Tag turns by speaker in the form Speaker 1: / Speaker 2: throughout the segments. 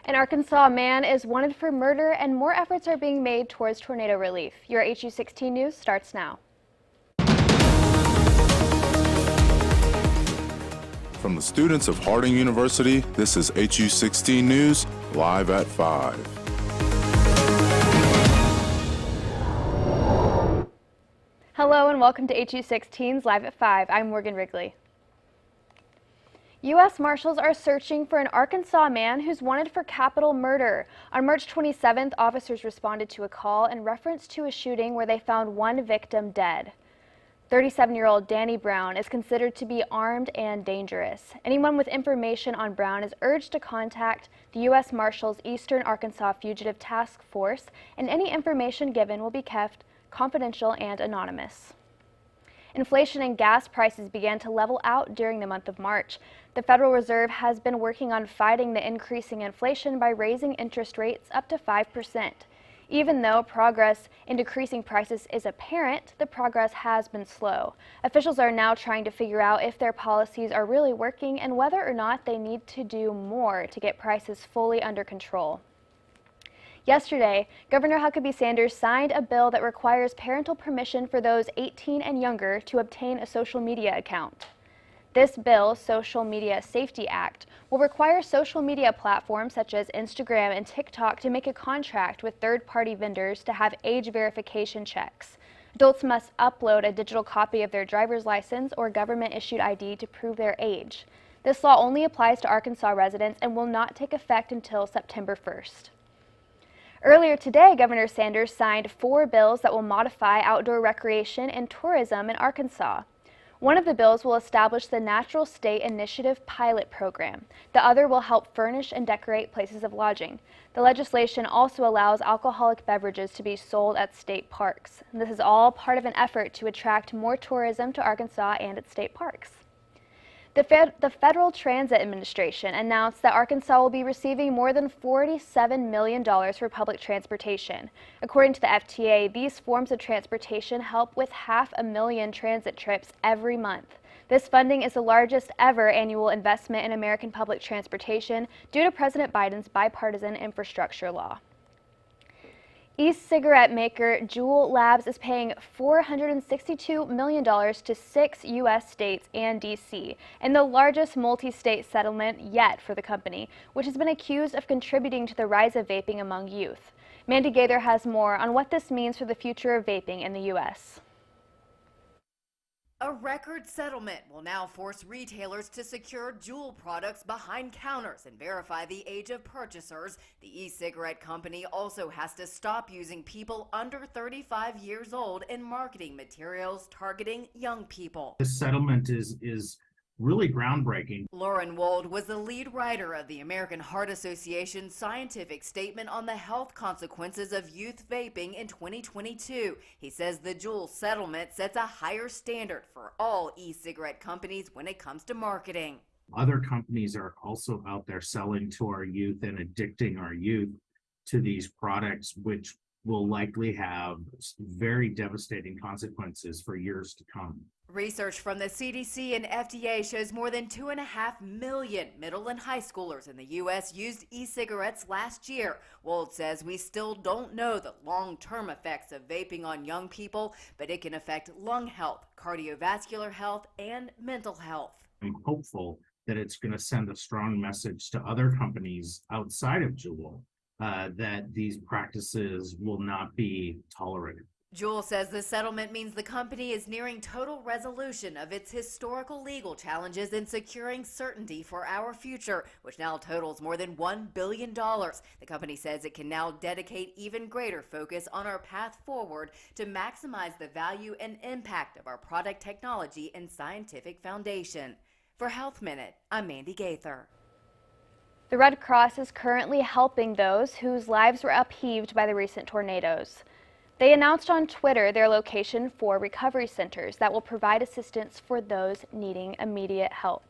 Speaker 1: An Arkansas man is wanted for murder, and more efforts are being made towards tornado relief. Your HU16 news starts now.
Speaker 2: From the students of Harding University, this is HU16 News, live at 5.
Speaker 1: Hello and welcome to HU16's Live at 5. I'm Morgan Wrigley. U.S. Marshals are searching for an Arkansas man who's wanted for capital murder. On March 27th, officers responded to a call in reference to a shooting where they found one victim dead. 37-year-old Danny Brown is considered to be armed and dangerous. Anyone with information on Brown is urged to contact the U.S. Marshals Eastern Arkansas Fugitive Task Force, and any information given will be kept confidential and anonymous. Inflation and gas prices began to level out during the month of March. The Federal Reserve has been working on fighting the increasing inflation by raising interest rates up to 5%. Even though progress in decreasing prices is apparent, the progress has been slow. Officials are now trying to figure out if their policies are really working and whether or not they need to do more to get prices fully under control. Yesterday, Governor Huckabee Sanders signed a bill that requires parental permission for those 18 and younger to obtain a social media account. This bill, Social Media Safety Act, will require social media platforms such as Instagram and TikTok to make a contract with third-party vendors to have age verification checks. Adults must upload a digital copy of their driver's license or government-issued ID to prove their age. This law only applies to Arkansas residents and will not take effect until September 1st. Earlier today, Governor Sanders signed 4 bills that will modify outdoor recreation and tourism in Arkansas. One of the bills will establish the Natural State Initiative pilot program. The other will help furnish and decorate places of lodging. The legislation also allows alcoholic beverages to be sold at state parks. This is all part of an effort to attract more tourism to Arkansas and its state parks. The Federal Transit Administration announced that Arkansas will be receiving more than $47 million for public transportation. According to the FTA, these forms of transportation help with 500,000 transit trips every month. This funding is the largest ever annual investment in American public transportation due to President Biden's bipartisan infrastructure law. E-cigarette maker Juul Labs is paying $462 million to 6 U.S. states and D.C., in the largest multi-state settlement yet for the company, which has been accused of contributing to the rise of vaping among youth. Mandy Gaither has more on what this means for the future of vaping in the U.S.
Speaker 3: A record settlement will now force retailers to secure Juul products behind counters and verify the age of purchasers. The e-cigarette company also has to stop using people under 35 years old in marketing materials targeting young people.
Speaker 4: This settlement is really groundbreaking.
Speaker 3: Lauren Wold was the lead writer of the American Heart Association's scientific statement on the health consequences of youth vaping in 2022. He says the Juul settlement sets a higher standard for all e-cigarette companies when it comes to marketing.
Speaker 4: Other companies are also out there selling to our youth and addicting our youth to these products, which will likely have very devastating consequences for years to come.
Speaker 3: Research from the CDC and FDA shows more than 2.5 million middle and high schoolers in the U.S. used e-cigarettes last year. Wold says we still don't know the long-term effects of vaping on young people, but it can affect lung health, cardiovascular health, and mental health.
Speaker 4: I'm hopeful that it's going to send a strong message to other companies outside of Juul that these practices will not be tolerated.
Speaker 3: Juul says the settlement means the company is nearing total resolution of its historical legal challenges in securing certainty for our future, which now totals more than $1 billion. The company says it can now dedicate even greater focus on our path forward to maximize the value and impact of our product technology and scientific foundation. For Health Minute, I'm Mandy Gaither.
Speaker 1: The Red Cross is currently helping those whose lives were upheaved by the recent tornadoes. They announced on Twitter their location for recovery centers that will provide assistance for those needing immediate help.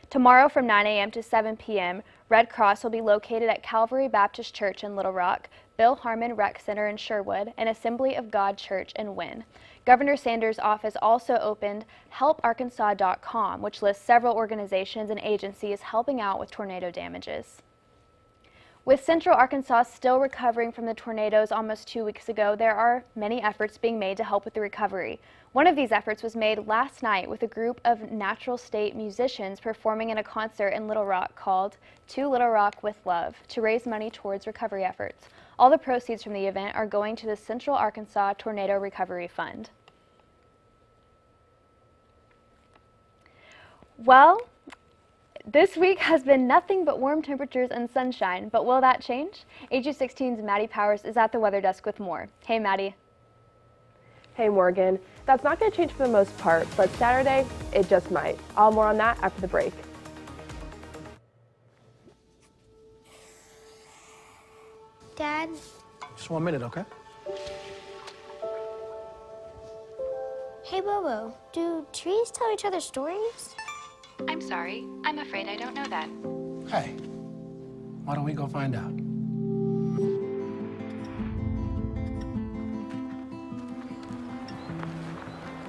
Speaker 1: Tomorrow from 9 a.m. to 7 p.m., Red Cross will be located at Calvary Baptist Church in Little Rock, Bill Harmon Rec Center in Sherwood, and Assembly of God Church in Wynne. Governor Sanders' office also opened HelpArkansas.com, which lists several organizations and agencies helping out with tornado damages. With Central Arkansas still recovering from the tornadoes almost 2 weeks ago, there are many efforts being made to help with the recovery. One of these efforts was made last night with a group of Natural State musicians performing in a concert in Little Rock called To Little Rock with Love to raise money towards recovery efforts. All the proceeds from the event are going to the Central Arkansas Tornado Recovery Fund. Well, this week has been nothing but warm temperatures and sunshine, but will that change? HU16's Maddie Powers is at the weather desk with more. Hey, Maddie.
Speaker 5: Hey, Morgan. That's not going to change for the most part, but Saturday, it just might. All more on that after the break.
Speaker 6: Dad?
Speaker 7: Just 1 minute, okay?
Speaker 6: Hey, Bobo, do trees tell each other stories?
Speaker 8: I'm sorry. I'm afraid I don't know that.
Speaker 7: Hey, why don't we go find out?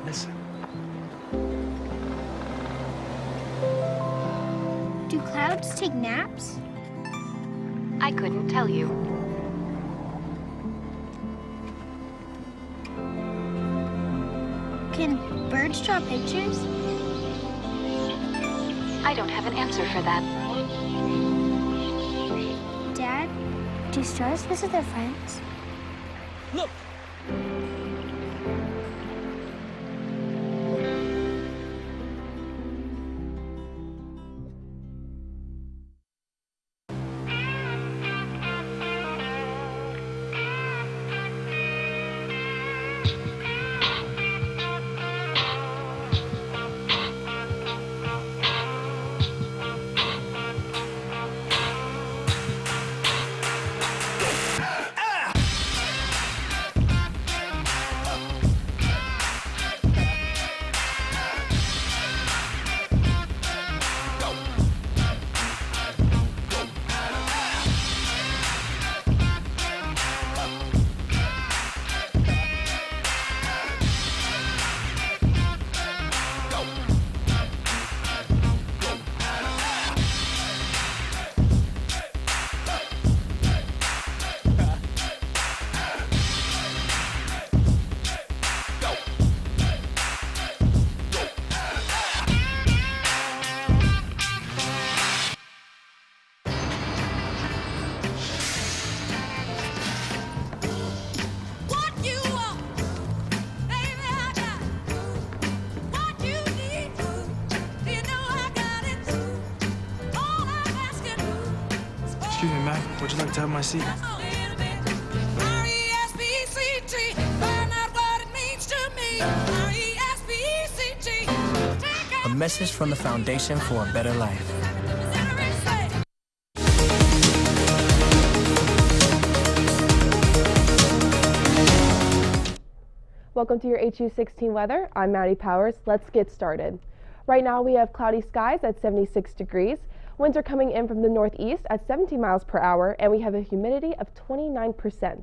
Speaker 7: Listen.
Speaker 6: Do clouds take naps?
Speaker 8: I couldn't tell you.
Speaker 6: Can birds draw pictures?
Speaker 8: I don't have an answer for that.
Speaker 6: Dad, do stars visit their friends?
Speaker 7: Look!
Speaker 9: Excuse me, ma'am. Would you like to have my seat?
Speaker 7: A message from the Foundation for a Better Life.
Speaker 5: Welcome to your HU16 weather. I'm Maddie Powers. Let's get started. Right now we have cloudy skies at 76 degrees. Winds are coming in from the northeast at 17 miles per hour, and we have a humidity of 29%.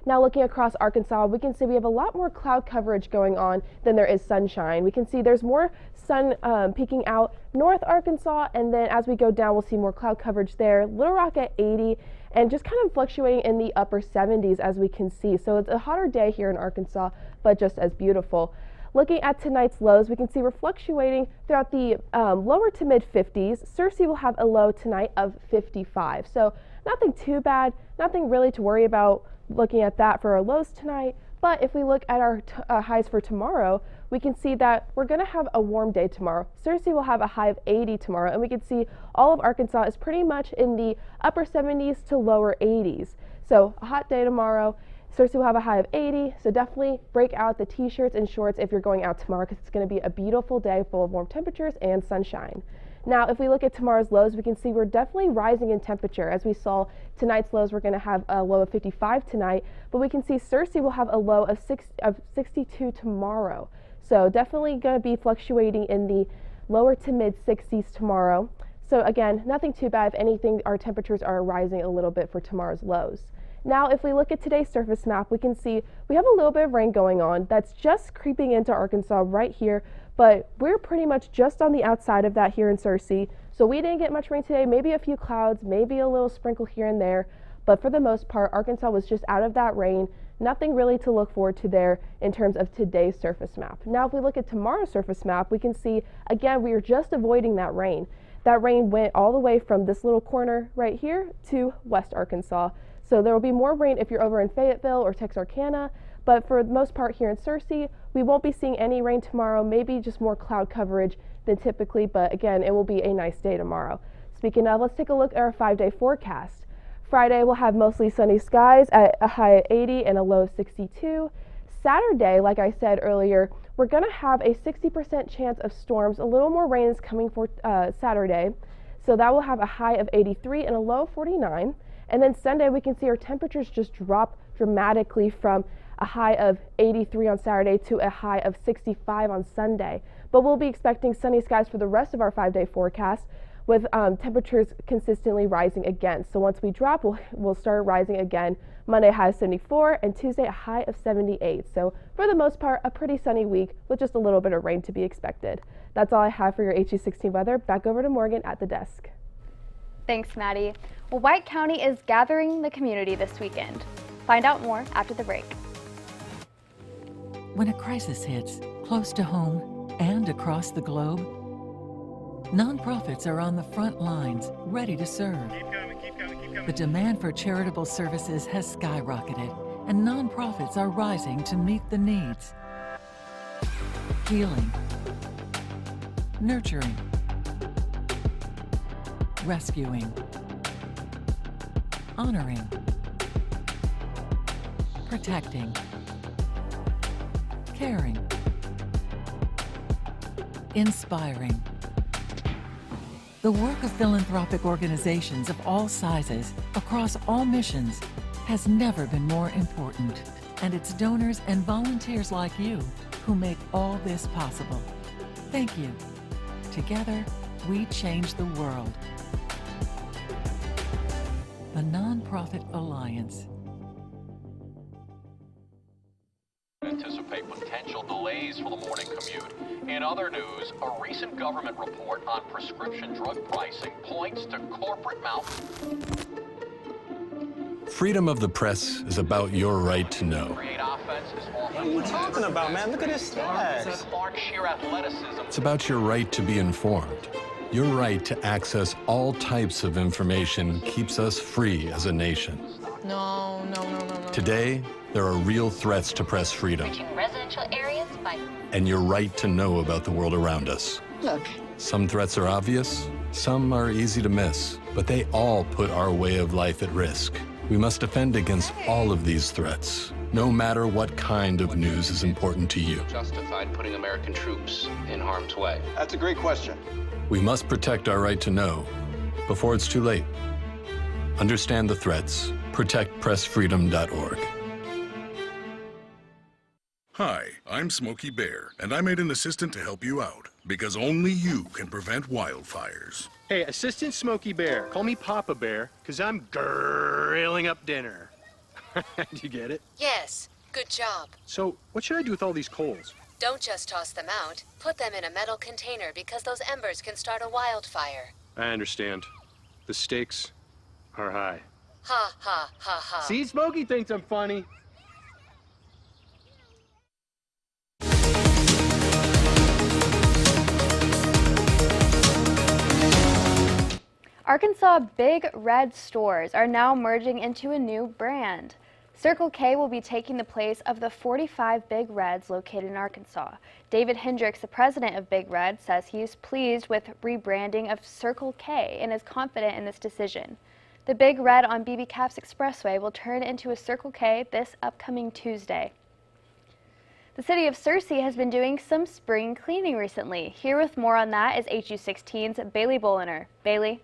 Speaker 5: Now looking across Arkansas, we can see we have a lot more cloud coverage going on than there is sunshine. We can see there's more sun peeking out North Arkansas, and then as we go down, we'll see more cloud coverage there. Little Rock at 80, and just kind of fluctuating in the upper 70s as we can see. So it's a hotter day here in Arkansas, but just as beautiful. Looking at tonight's lows, we can see we're fluctuating throughout the lower to mid 50s. Searcy will have a low tonight of 55. So nothing too bad, nothing really to worry about looking at that for our lows tonight. But if we look at our highs for tomorrow, we can see that we're going to have a warm day tomorrow. Searcy will have a high of 80 tomorrow, and we can see all of Arkansas is pretty much in the upper 70s to lower 80s. So a hot day tomorrow. Searcy will have a high of 80, so definitely break out the t-shirts and shorts if you're going out tomorrow, because it's going to be a beautiful day full of warm temperatures and sunshine. Now, if we look at tomorrow's lows, we can see we're definitely rising in temperature. As we saw, tonight's lows, we're going to have a low of 55 tonight, but we can see Searcy will have a low of 62 tomorrow. So definitely going to be fluctuating in the lower to mid 60s tomorrow. So again, nothing too bad. If anything, our temperatures are rising a little bit for tomorrow's lows. Now, if we look at today's surface map, we can see we have a little bit of rain going on. That's just creeping into Arkansas right here, but we're pretty much just on the outside of that here in Searcy. So we didn't get much rain today, maybe a few clouds, maybe a little sprinkle here and there, but for the most part, Arkansas was just out of that rain. Nothing really to look forward to there in terms of today's surface map. Now, if we look at tomorrow's surface map, we can see, again, we are just avoiding that rain. That rain went all the way from this little corner right here to West Arkansas. So there will be more rain if you're over in Fayetteville or Texarkana, but for the most part here in Searcy, we won't be seeing any rain tomorrow, maybe just more cloud coverage than typically, but again, it will be a nice day tomorrow. Speaking of, let's take a look at our 5-day forecast. Friday, we'll have mostly sunny skies at a high of 80 and a low of 62. Saturday, like I said earlier, we're going to have a 60% chance of storms. A little more rain is coming for Saturday, so that will have a high of 83 and a low of 49. And then Sunday, we can see our temperatures just drop dramatically from a high of 83 on Saturday to a high of 65 on Sunday. But we'll be expecting sunny skies for the rest of our 5-day forecast, with temperatures consistently rising again. So once we drop, we'll start rising again. Monday high of 74 and Tuesday a high of 78. So for the most part, a pretty sunny week with just a little bit of rain to be expected. That's all I have for your HU16 weather. Back over to Morgan at the desk.
Speaker 1: Thanks, Maddie. Well, White County is gathering the community this weekend. Find out more after the break.
Speaker 10: When a crisis hits, close to home and across the globe, nonprofits are on the front lines, ready to serve.
Speaker 11: Keep coming.
Speaker 10: The demand for charitable services has skyrocketed, and nonprofits are rising to meet the needs. Healing, nurturing, rescuing, honoring, protecting, caring, inspiring. The work of philanthropic organizations of all sizes, across all missions, has never been more important. And it's donors and volunteers like you who make all this possible. Thank you. Together, we change the world. The Nonprofit Alliance.
Speaker 12: Anticipate potential delays for the morning commute. In other news, a recent government report on prescription drug pricing points to corporate
Speaker 13: Freedom of the press is about your right to know.
Speaker 11: What are you talking about, man? Look at his stats.
Speaker 13: It's about your right to be informed. Your right to access all types of information keeps us free as a nation.
Speaker 14: No.
Speaker 13: Today, there are real threats to press freedom.
Speaker 14: Reaching residential areas by...
Speaker 13: And your right to know about the world around us.
Speaker 14: Look.
Speaker 13: Some threats are obvious, some are easy to miss, but they all put our way of life at risk. We must defend against all of these threats, no matter what kind of news is important to you.
Speaker 15: Justified putting American troops in harm's way?
Speaker 11: That's a great question.
Speaker 13: We must protect our right to know before it's too late. Understand the threats. ProtectPressFreedom.org.
Speaker 16: Hi, I'm Smokey Bear, and I made an assistant to help you out, because only you can prevent wildfires.
Speaker 17: Hey, Assistant Smokey Bear. Call me Papa Bear, because I'm grilling up dinner. Do you get it?
Speaker 18: Yes, good job.
Speaker 17: So, what should I do with all these coals?
Speaker 18: Don't just toss them out. Put them in a metal container because those embers can start a wildfire.
Speaker 17: I understand. The stakes are high.
Speaker 18: Ha, ha, ha, ha.
Speaker 17: See, Smokey thinks I'm funny.
Speaker 1: Arkansas Big Red stores are now merging into a new brand. Circle K will be taking the place of the 45 Big Reds located in Arkansas. David Hendricks, the president of Big Red, says he is pleased with rebranding of Circle K and is confident in this decision. The Big Red on BB Caps Expressway will turn into a Circle K this upcoming Tuesday. The city of Searcy has been doing some spring cleaning recently. Here with more on that is HU16's Bailey Boliner. Bailey?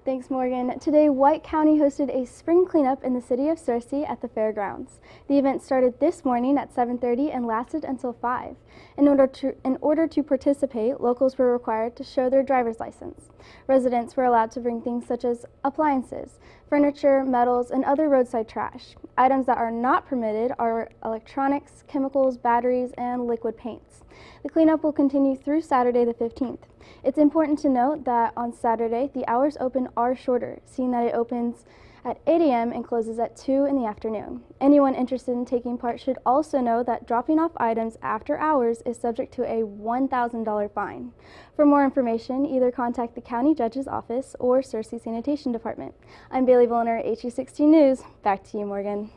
Speaker 19: Thanks, Morgan. Today, White County hosted a spring cleanup in the city of Searcy at the fairgrounds. The event started this morning at 7:30 and lasted until 5. In order to participate, locals were required to show their driver's license. Residents were allowed to bring things such as appliances, furniture, metals, and other roadside trash. Items that are not permitted are electronics, chemicals, batteries, and liquid paints. The cleanup will continue through Saturday the 15th. It's important to note that on Saturday, the hours open are shorter, seeing that it opens at 8 a.m. and closes at 2 in the afternoon. Anyone interested in taking part should also know that dropping off items after hours is subject to a $1,000 fine. For more information, either contact the County Judge's Office or Searcy Sanitation Department. I'm Bailey Volner, HU16 News. Back to you, Morgan.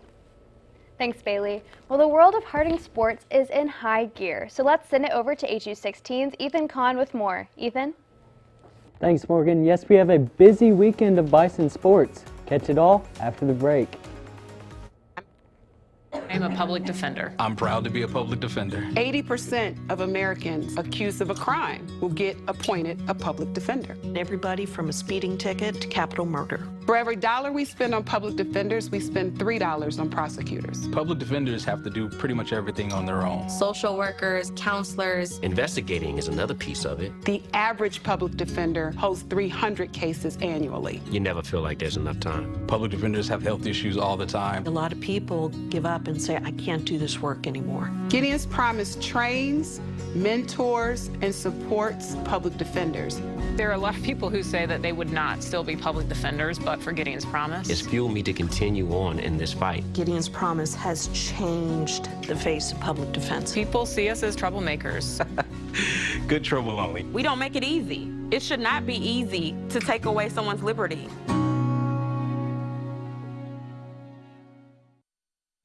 Speaker 1: Thanks, Bailey. Well, the world of Harding sports is in high gear, so let's send it over to HU16's Ethan Kahn with more. Ethan?
Speaker 20: Thanks, Morgan. Yes, we have a busy weekend of Bison sports. Catch it all after the break.
Speaker 21: I'm a public defender.
Speaker 7: I'm proud to be a public defender.
Speaker 22: 80% of Americans accused of a crime will get appointed a public defender.
Speaker 23: Everybody from a speeding ticket to capital murder.
Speaker 22: For every dollar we spend on public defenders, we spend $3 on prosecutors.
Speaker 7: Public defenders have to do pretty much everything on their own.
Speaker 24: Social workers, counselors.
Speaker 25: Investigating is another piece of it.
Speaker 22: The average public defender holds 300 cases annually.
Speaker 25: You never feel like there's enough time.
Speaker 7: Public defenders have health issues all the time.
Speaker 23: A lot of people give up and say, I can't do this work anymore.
Speaker 22: Gideon's Promise trains, mentors, and supports public defenders.
Speaker 21: There are a lot of people who say that they would not still be public defenders, but for Gideon's Promise.
Speaker 25: It's fueled me to continue on in this fight.
Speaker 23: Gideon's Promise has changed the face of public defense.
Speaker 21: People see us as troublemakers.
Speaker 7: Good trouble only.
Speaker 26: We don't make it easy. It should not be easy to take away someone's liberty.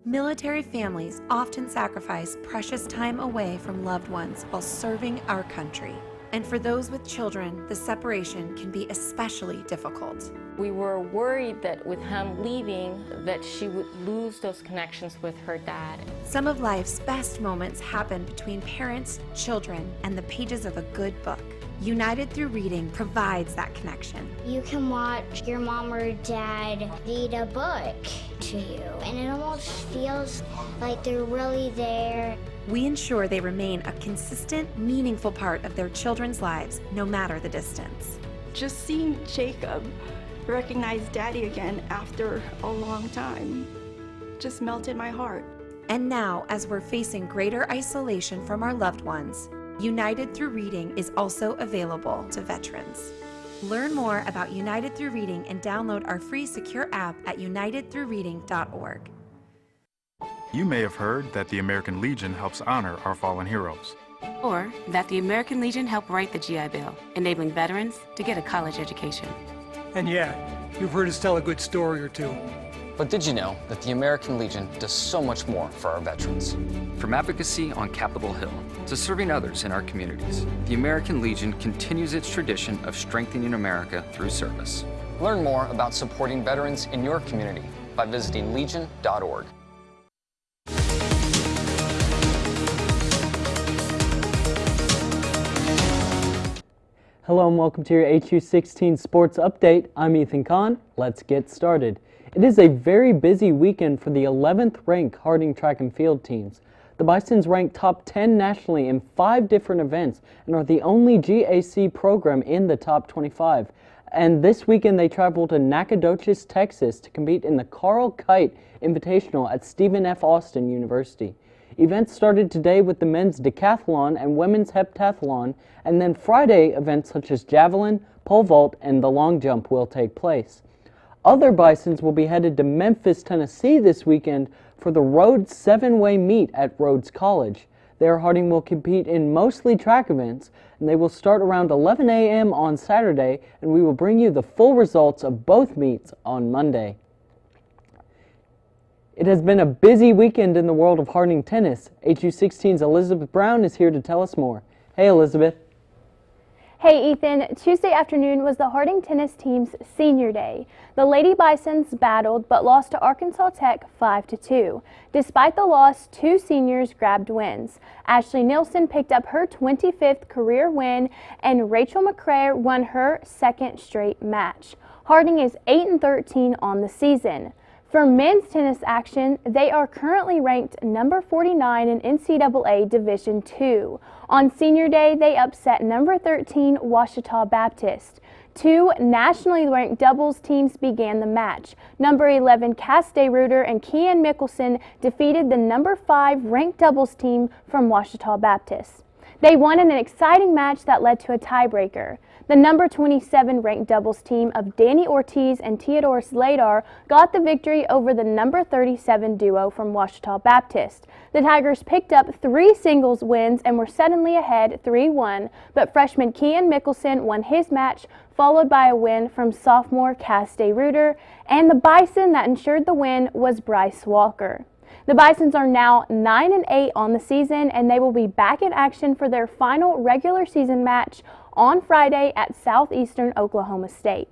Speaker 27: Military families often sacrifice precious time away from loved ones while serving our country. And for those with children, the separation can be especially difficult.
Speaker 28: We were worried that with him leaving, that she would lose those connections with her dad.
Speaker 27: Some of life's best moments happen between parents, children, and the pages of a good book. United Through Reading provides that connection.
Speaker 6: You can watch your mom or dad read a book to you, and it almost feels like they're really there.
Speaker 27: We ensure they remain a consistent, meaningful part of their children's lives, no matter the distance.
Speaker 29: Just seeing Jacob recognize Daddy again after a long time just melted my heart.
Speaker 27: And now, as we're facing greater isolation from our loved ones, United Through Reading is also available to veterans. Learn more about United Through Reading and download our free secure app at unitedthroughreading.org.
Speaker 30: You may have heard that the American Legion helps honor our fallen heroes.
Speaker 31: Or that the American Legion helped write the GI Bill, enabling veterans to get a college education.
Speaker 32: And yeah, you've heard us tell a good story or two.
Speaker 33: But did you know that the American Legion does so much more for our veterans? From advocacy on Capitol Hill to serving others in our communities, the American Legion continues its tradition of strengthening America through service. Learn more about supporting veterans in your community by visiting legion.org.
Speaker 20: Hello and welcome to your HU16 Sports Update. I'm Ethan Kahn. Let's get started. It is a very busy weekend for the 11th ranked Harding track and field teams. The Bisons ranked top 10 nationally in 5 different events and are the only GAC program in the top 25. And this weekend they traveled to Nacogdoches, Texas to compete in the Carl Kite Invitational at Stephen F. Austin University. Events started today with the men's decathlon and women's heptathlon, and then Friday events such as javelin, pole vault, and the long jump will take place. Other Bisons will be headed to Memphis, Tennessee this weekend for the Rhodes 7-way meet at Rhodes College. There, Harding will compete in mostly track events, and they will start around 11 a.m. on Saturday, and we will bring you the full results of both meets on Monday. It has been a busy weekend in the world of Harding tennis. HU16's Elizabeth Brown is here to tell us more. Hey, Elizabeth.
Speaker 1: Hey Ethan, Tuesday afternoon was the Harding tennis team's senior day. The Lady Bisons battled but lost to Arkansas Tech 5-2. Despite the loss, 2 seniors grabbed wins. Ashley Nielsen picked up her 25th career win and Rachel McCrae won her 2nd straight match. Harding is 8-13 on the season. For men's tennis action, they are currently ranked number 49 in NCAA Division II. On senior day, they upset number 13 Ouachita Baptist. 2 nationally ranked doubles teams began the match. Number 11 Cass DeRuiter and Kian Mickelson defeated the number 5 ranked doubles team from Ouachita Baptist.
Speaker 19: They won in an exciting match that led to a tiebreaker. The number 27 ranked doubles team of Danny Ortiz and Teodor Sladar got the victory over the number 37 duo from Ouachita Baptist. The Tigers picked up 3 singles wins and were suddenly ahead 3-1, but freshman Kian Mickelson won his match, followed by a win from sophomore Cass DeRuiter, and the Bison that ensured the win was Bryce Walker. The Bisons are now 9-8 on the season, and they will be back in action for their final regular season match on Friday at Southeastern Oklahoma State.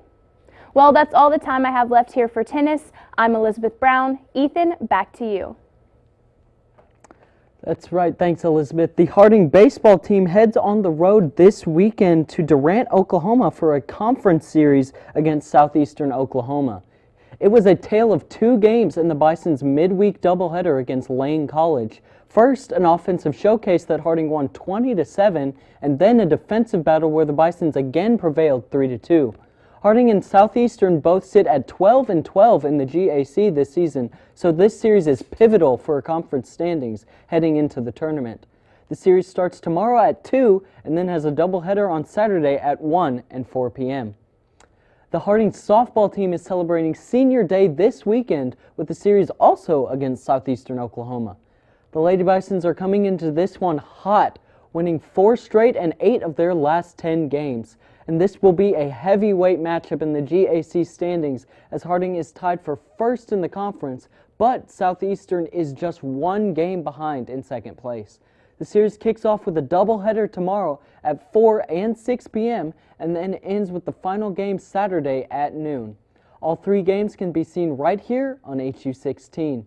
Speaker 19: Well, that's all the time I have left here for tennis. I'm Elizabeth Brown. Ethan, back to you.
Speaker 20: That's right. Thanks, Elizabeth. The Harding baseball team heads on the road this weekend to Durant, Oklahoma for a conference series against Southeastern Oklahoma. It was a tale of 2 games in the Bison's midweek doubleheader against Lane College. First, an offensive showcase that Harding won 20-7, and then a defensive battle where the Bisons again prevailed 3-2. Harding and Southeastern both sit at 12-12 in the GAC this season, so this series is pivotal for conference standings heading into the tournament. The series starts tomorrow at 2 and then has a doubleheader on Saturday at 1 and 4 p.m. The Harding softball team is celebrating Senior Day this weekend with the series also against Southeastern Oklahoma. The Lady Bisons are coming into this one hot, winning 4 straight and 8 of their last 10 games. And this will be a heavyweight matchup in the GAC standings as Harding is tied for first in the conference, but Southeastern is just 1 game behind in second place. The series kicks off with a doubleheader tomorrow at 4 and 6 p.m. and then ends with the final game Saturday at noon. All 3 games can be seen right here on HU16.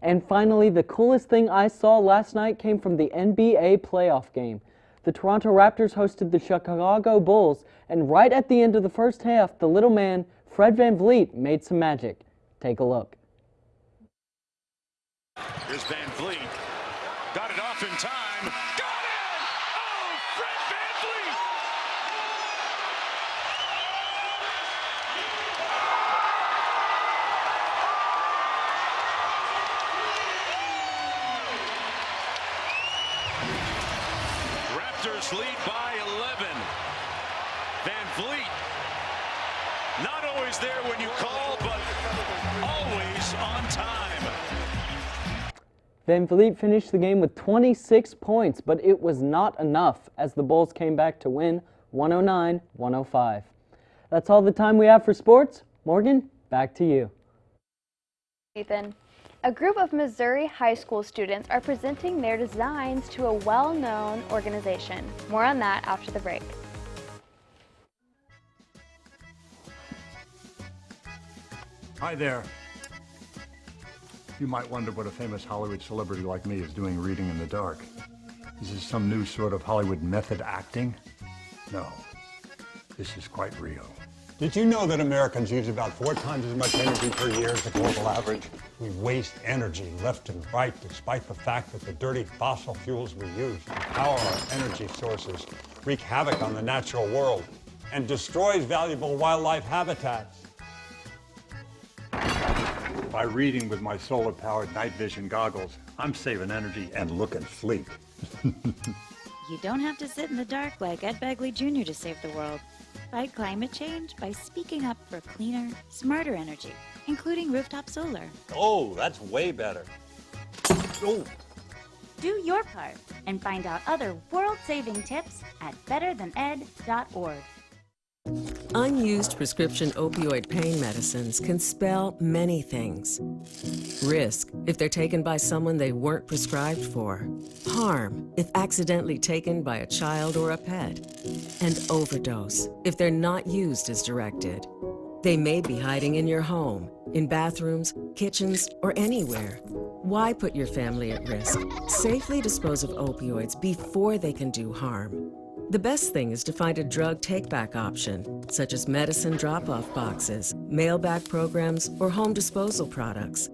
Speaker 20: And finally, the coolest thing I saw last night came from the NBA playoff game. The Toronto Raptors hosted the Chicago Bulls, and right at the end of the first half, the little man, Fred VanVleet, made some magic. Take a look.
Speaker 2: Here's VanVleet. Got it off in time. Got it! Oh, Fred VanVleet! Raptors lead by 11. VanVleet, not always there when you call, but always on time.
Speaker 20: VanVleet finished the game with 26 points, but it was not enough as the Bulls came back to win 109-105. That's all the time we have for sports. Morgan, back to you.
Speaker 1: Ethan. A group of Missouri high school students are presenting their designs to a well-known organization. More on that after the break.
Speaker 3: Hi there. You might wonder what a famous Hollywood celebrity like me is doing reading in the dark. Is this some new sort of Hollywood method acting? No, this is quite real.
Speaker 4: Did you know that Americans use about 4 times as much energy per year as the global average? We waste energy left and right despite the fact that the dirty fossil fuels we use to power our energy sources wreak havoc on the natural world and destroys valuable wildlife habitats.
Speaker 3: By reading with my solar-powered night vision goggles, I'm saving energy and looking sleek.
Speaker 5: You don't have to sit in the dark like Ed Begley Jr. to save the world. Fight climate change by speaking up for cleaner, smarter energy, including rooftop solar.
Speaker 8: Oh, that's way better. Oh.
Speaker 5: Do your part and find out other world-saving tips at betterthaned.org.
Speaker 9: Unused prescription opioid pain medicines can spell many things. Risk if they're taken by someone they weren't prescribed for. Harm if accidentally taken by a child or a pet. And overdose if they're not used as directed. They may be hiding in your home, in bathrooms, kitchens, or anywhere. Why put your family at risk? Safely dispose of opioids before they can do harm. The best thing is to find a drug take-back option, such as medicine drop-off boxes, mail-back programs, or home disposal products.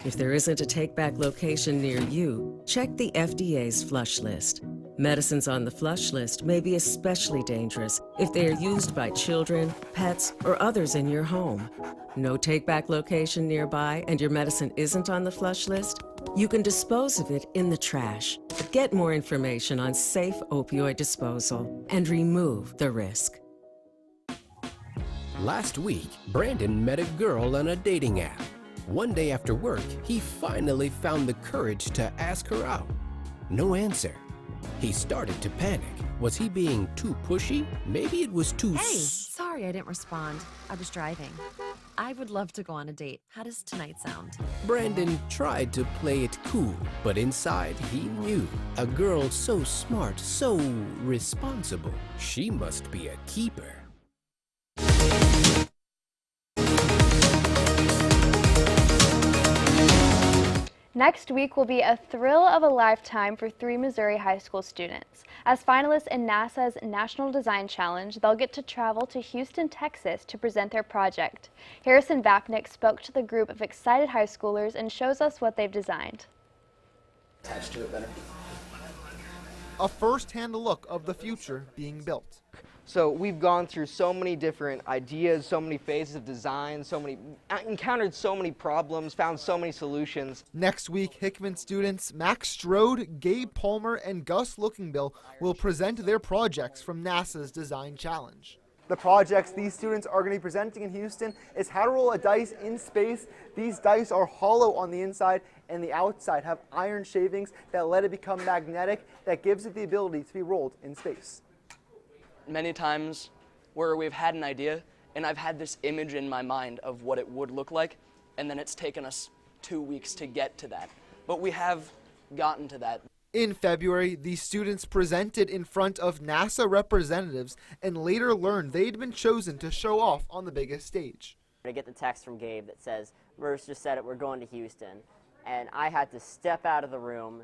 Speaker 9: If there isn't a take-back location near you, check the FDA's flush list. Medicines on the flush list may be especially dangerous if they are used by children, pets, or others in your home. No take-back location nearby and your medicine isn't on the flush list? You can dispose of it in the trash. Get more information on safe opioid disposal and remove the risk.
Speaker 10: Last week, Brandon met a girl on a dating app. One day after work, he finally found the courage to ask her out. No answer. He started to panic. Was he being too pushy? Maybe it was too
Speaker 11: Sorry I didn't respond. I was driving. I would love to go on a date. How does tonight sound?
Speaker 10: Brandon tried to play it cool, but inside he knew. A girl so smart, so responsible. She must be a keeper.
Speaker 1: Next week will be a thrill of a lifetime for 3 Missouri high school students. As finalists in NASA's National Design Challenge, they'll get to travel to Houston, Texas to present their project. Harrison Vapnick spoke to the group of excited high schoolers and shows us what they've designed.
Speaker 12: Attached to it better.
Speaker 13: A first-hand look of the future being built.
Speaker 14: So we've gone through so many different ideas, so many phases of design, encountered so many problems, found so many solutions.
Speaker 13: Next week, Hickman students Max Strode, Gabe Palmer, and Gus Lookingbill will present their projects from NASA's Design Challenge.
Speaker 15: The projects these students are going to be presenting in Houston is how to roll a dice in space. These dice are hollow on the inside and the outside have iron shavings that let it become magnetic, that gives it the ability to be rolled in space.
Speaker 16: Many times where we've had an idea and I've had this image in my mind of what it would look like, and then it's taken us 2 weeks to get to that. But we have gotten to that.
Speaker 13: In February, these students presented in front of NASA representatives and later learned they'd been chosen to show off on the biggest stage.
Speaker 17: I get the text from Gabe that says, Merce just said it, we're going to Houston. And I had to step out of the room.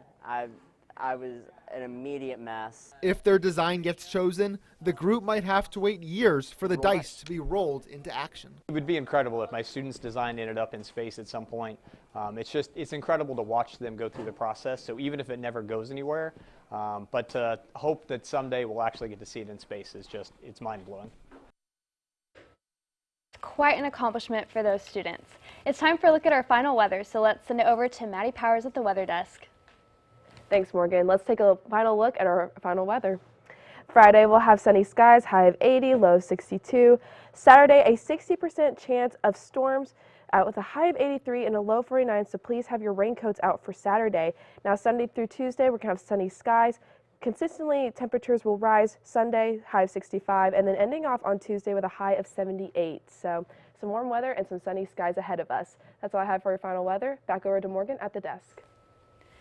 Speaker 17: I was an immediate mess.
Speaker 13: If their design gets chosen, the group might have to wait years for the dice to be rolled into action.
Speaker 18: It would be incredible if my students' design ended up in space at some point. It's incredible to watch them go through the process, so even if it never goes anywhere, but to hope that someday we'll actually get to see it in space it's mind-blowing.
Speaker 1: Quite an accomplishment for those students. It's time for a look at our final weather, so let's send it over to Maddie Powers at the weather desk.
Speaker 22: Thanks, Morgan. Let's take a final look at our final weather. Friday, we'll have sunny skies, high of 80, low of 62. Saturday, a 60% chance of storms with a high of 83 and a low 49, so please have your raincoats out for Saturday. Now, Sunday through Tuesday, we're going to have sunny skies. Consistently, temperatures will rise Sunday, high of 65, and then ending off on Tuesday with a high of 78. So some warm weather and some sunny skies ahead of us. That's all I have for your final weather. Back over to Morgan at the desk.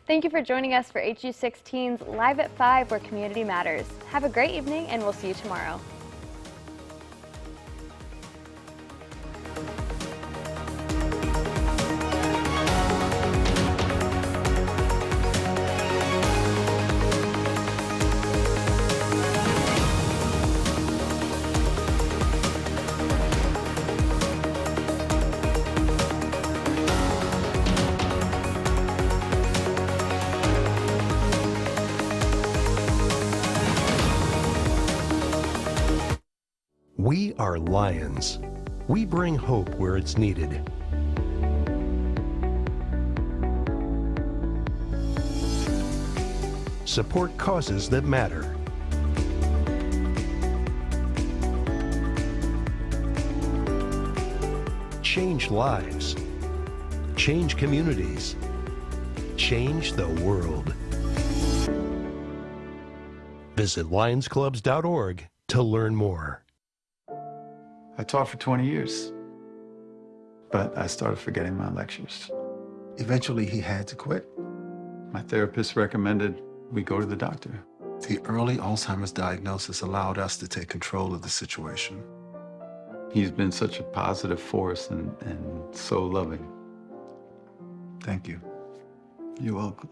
Speaker 1: Thank you for joining us for HU16's Live at 5, where community matters. Have a great evening, and we'll see you tomorrow.
Speaker 23: We are Lions. We bring hope where it's needed. Support causes that matter. Change lives. Change communities. Change the world. Visit lionsclubs.org to learn more.
Speaker 24: I taught for 20 years, but I started forgetting my lectures. Eventually, he had to quit. My therapist recommended we go to the doctor. The early Alzheimer's diagnosis allowed us to take control of the situation. He's been such a positive force and so loving. Thank you. You're welcome.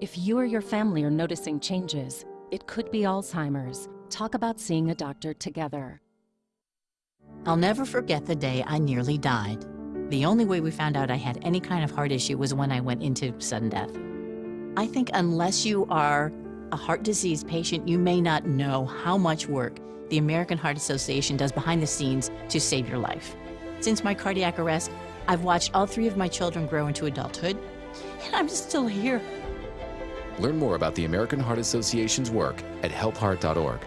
Speaker 25: If you or your family are noticing changes, it could be Alzheimer's. Talk about seeing a doctor together.
Speaker 34: I'll never forget the day I nearly died. The only way we found out I had any kind of heart issue was when I went into sudden death. I think unless you are a heart disease patient, you may not know how much work the American Heart Association does behind the scenes to save your life. Since my cardiac arrest, I've watched all 3 of my children grow into adulthood, and I'm still here.
Speaker 2: Learn more about the American Heart Association's work at helpheart.org.